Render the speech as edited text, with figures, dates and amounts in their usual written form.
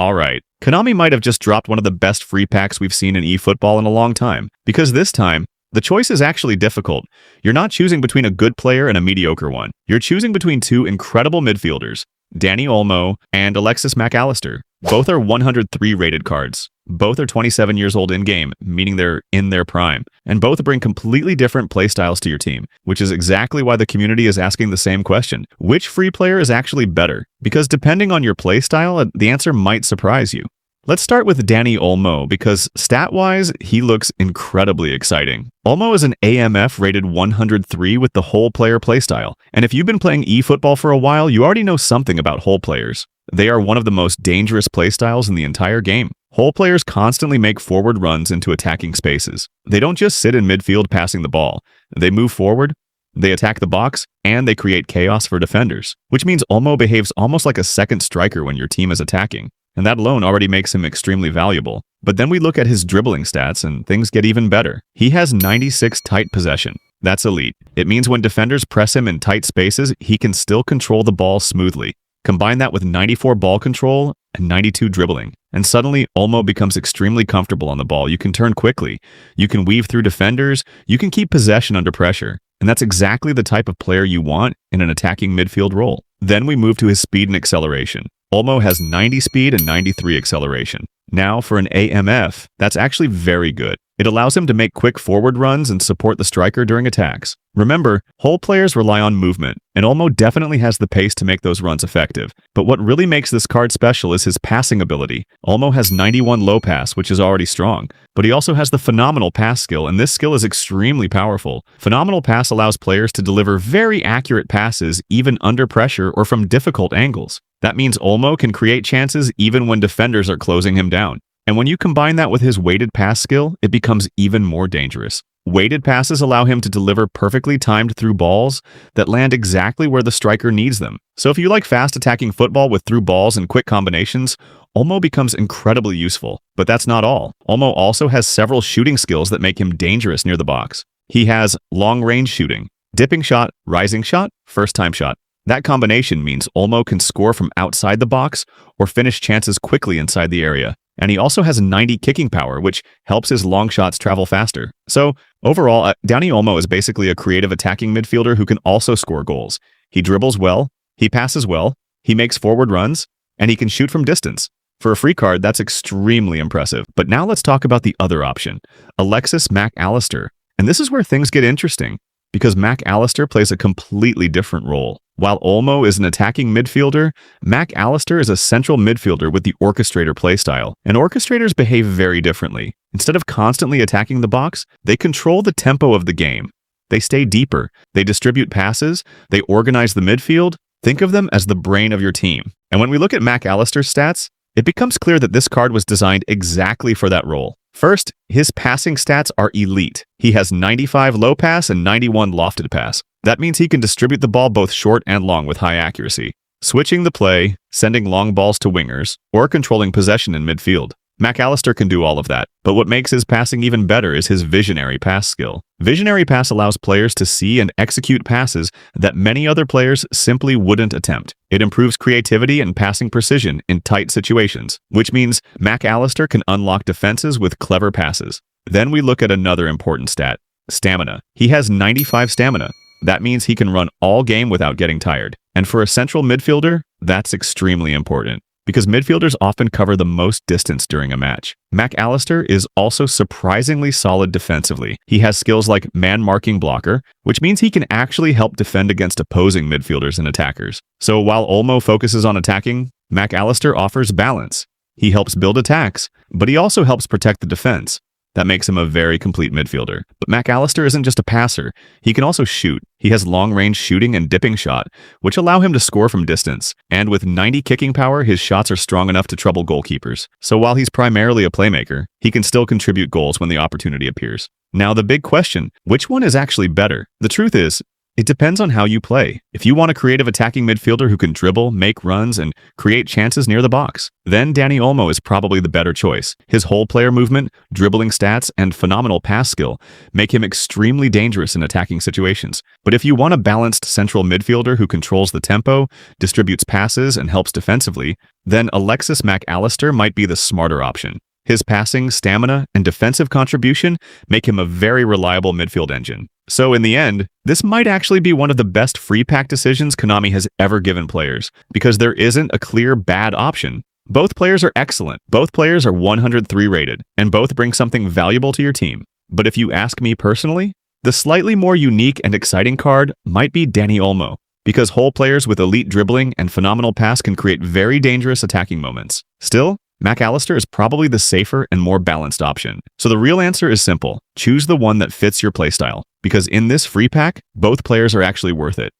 Alright, Konami might have just dropped one of the best free packs we've seen in eFootball in a long time, because this time, the choice is actually difficult. You're not choosing between a good player and a mediocre one. You're choosing between two incredible midfielders, Dani Olmo and Mac Allister. Both are 103 rated cards. Both are 27 years old in-game, meaning they're in their prime. And both bring completely different playstyles to your team, which is exactly why the community is asking the same question. Which free player is actually better? Because depending on your playstyle, the answer might surprise you. Let's start with Dani Olmo, because stat-wise, he looks incredibly exciting. Olmo is an AMF rated 103 with the whole player playstyle, and if you've been playing eFootball for a while, you already know something about whole players. They are one of the most dangerous playstyles in the entire game. Whole players constantly make forward runs into attacking spaces. They don't just sit in midfield passing the ball. They move forward, they attack the box, and they create chaos for defenders, which means Olmo behaves almost like a second striker when your team is attacking. And that alone already makes him extremely valuable. But then we look at his dribbling stats and things get even better. He has 96 tight possession. That's elite. It means when defenders press him in tight spaces, he can still control the ball smoothly. Combine that with 94 ball control and 92 dribbling, and suddenly Olmo becomes extremely comfortable on the ball. You can turn quickly, you can weave through defenders, you can keep possession under pressure. And that's exactly the type of player you want in an attacking midfield role. Then we move to his speed and acceleration. Olmo has 90 speed and 93 acceleration. Now for an AMF, that's actually very good. It allows him to make quick forward runs and support the striker during attacks. Remember, whole players rely on movement, and Olmo definitely has the pace to make those runs effective. But what really makes this card special is his passing ability. Olmo has 91 low pass, which is already strong, but he also has the phenomenal pass skill, and this skill is extremely powerful. Phenomenal pass allows players to deliver very accurate passes even under pressure or from difficult angles. That means Olmo can create chances even when defenders are closing him down. And when you combine that with his weighted pass skill, it becomes even more dangerous. Weighted passes allow him to deliver perfectly timed through balls that land exactly where the striker needs them. So if you like fast attacking football with through balls and quick combinations, Olmo becomes incredibly useful. But that's not all. Olmo also has several shooting skills that make him dangerous near the box. He has long-range shooting, dipping shot, rising shot, first-time shot. That combination means Olmo can score from outside the box or finish chances quickly inside the area. And he also has 90 kicking power, which helps his long shots travel faster. So, overall, Dani Olmo is basically a creative attacking midfielder who can also score goals. He dribbles well, he passes well, he makes forward runs, and he can shoot from distance. For a free card, that's extremely impressive. But now let's talk about the other option, Mac Allister. And this is where things get interesting, because Mac Allister plays a completely different role. While Olmo is an attacking midfielder, Mac Allister is a central midfielder with the orchestrator playstyle, and orchestrators behave very differently. Instead of constantly attacking the box, they control the tempo of the game. They stay deeper, they distribute passes, they organize the midfield. Think of them as the brain of your team. And when we look at Mac Allister's stats, it becomes clear that this card was designed exactly for that role. First, his passing stats are elite. He has 95 low pass and 91 lofted pass. That means he can distribute the ball both short and long with high accuracy, switching the play, sending long balls to wingers, or controlling possession in midfield. Mac Allister can do all of that, but what makes his passing even better is his visionary pass skill. Visionary pass allows players to see and execute passes that many other players simply wouldn't attempt. It improves creativity and passing precision in tight situations, which means Mac Allister can unlock defenses with clever passes. Then we look at another important stat, stamina. He has 95 stamina. That means he can run all game without getting tired. And for a central midfielder, that's extremely important, because midfielders often cover the most distance during a match. Mac Allister is also surprisingly solid defensively. He has skills like man-marking blocker, which means he can actually help defend against opposing midfielders and attackers. So while Olmo focuses on attacking, Mac Allister offers balance. He helps build attacks, but he also helps protect the defense. That makes him a very complete midfielder. But Mac Allister isn't just a passer. He can also shoot. He has long-range shooting and dipping shot, which allow him to score from distance. And with 90 kicking power, his shots are strong enough to trouble goalkeepers. So while he's primarily a playmaker, he can still contribute goals when the opportunity appears. Now the big question, which one is actually better? The truth is, It depends on how you play. If you want a creative attacking midfielder who can dribble, make runs, and create chances near the box, then Dani Olmo is probably the better choice. His whole player movement, dribbling stats, and phenomenal pass skill make him extremely dangerous in attacking situations. But if you want a balanced central midfielder who controls the tempo, distributes passes, and helps defensively, then Mac Allister might be the smarter option. His passing, stamina, and defensive contribution make him a very reliable midfield engine. So in the end, this might actually be one of the best free pack decisions Konami has ever given players, because there isn't a clear bad option. Both players are excellent, both players are 103 rated, and both bring something valuable to your team. But if you ask me personally, the slightly more unique and exciting card might be Dani Olmo, because whole players with elite dribbling and phenomenal pass can create very dangerous attacking moments. Still, Mac Allister is probably the safer and more balanced option. So the real answer is simple. Choose the one that fits your playstyle, because in this free pack, both players are actually worth it.